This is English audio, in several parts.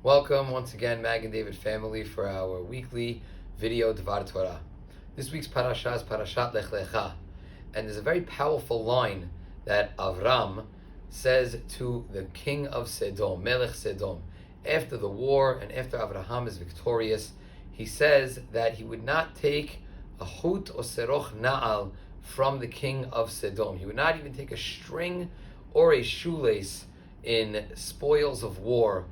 Welcome once again, Mag and David family, for our weekly video Dvar Torah. This week's parasha is Parashat Lech Lecha, and there's a very powerful line that Avram says to the king of Sedom, Melech Sedom. After the war and after Avraham is victorious, he says that he would not take a chut or seroch na'al from the king of Sedom. He would not even take a string or a shoelace in spoils of war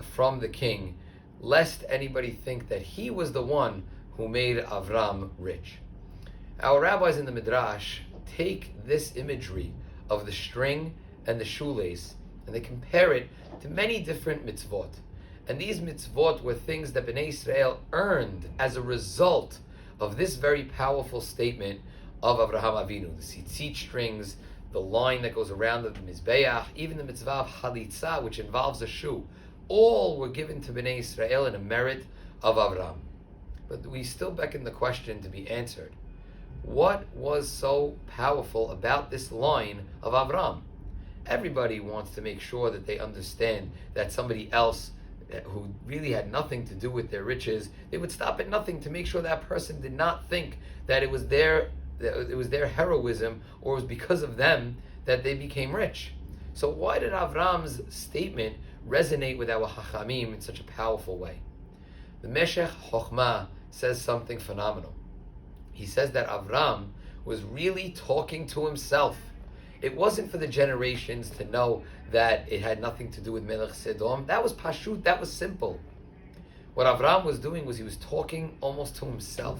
from the king, lest anybody think that he was the one who made Avram rich. Our rabbis in the Midrash take this imagery of the string and the shoelace and they compare it to many different mitzvot. And these mitzvot were things that Bnei Israel earned as a result of this very powerful statement of Avraham Avinu. The tzitzit strings, the line that goes around the Mizbeach, even the mitzvah of Halitza, which involves a shoe, all were given to Bnei Israel in a merit of Avram. But we still beckon the question to be answered. What was so powerful about this line of Avram? Everybody wants to make sure that they understand that somebody else who really had nothing to do with their riches, they would stop at nothing to make sure that person did not think that it was their heroism or it was because of them that they became rich. So why did Avram's statement resonate with our Chachamim in such a powerful way? The Meshech Chochmah says something phenomenal. He says that Avram was really talking to himself. It wasn't for the generations to know that it had nothing to do with Melech Sedom. That was pashut, that was simple. What Avram was doing was he was talking almost to himself.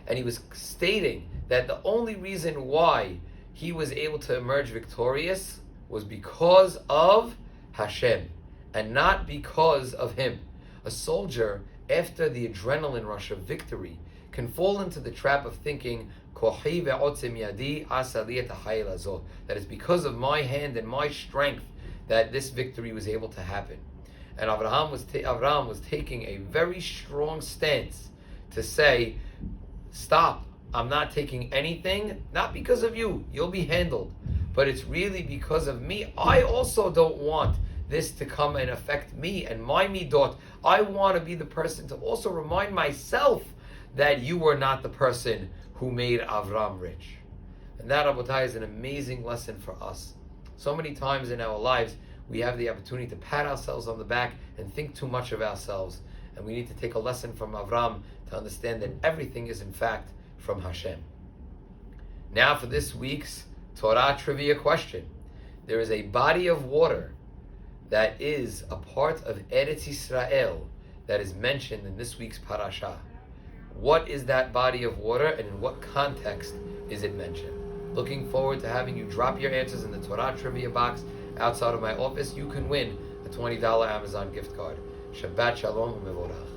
And he was stating that the only reason why he was able to emerge victorious was because of Hashem, and not because of him. A soldier, after the adrenaline rush of victory, can fall into the trap of thinking, that it's because of my hand and my strength that this victory was able to happen. And Avram was taking a very strong stance to say, stop, I'm not taking anything, not because of you, you'll be handled, but it's really because of me. I also don't want this to come and affect me and my midot. I want to be the person to also remind myself that you were not the person who made Avram rich. And that, Rabotai, is an amazing lesson for us. So many times in our lives, we have the opportunity to pat ourselves on the back and think too much of ourselves. And we need to take a lesson from Avram to understand that everything is in fact from Hashem. Now for this week's Torah trivia question. There is a body of water that is a part of Eretz Yisrael that is mentioned in this week's parasha. What is that body of water and in what context is it mentioned? Looking forward to having you drop your answers in the Torah trivia box outside of my office. You can win a $20 Amazon gift card. Shabbat Shalom u'mevorach.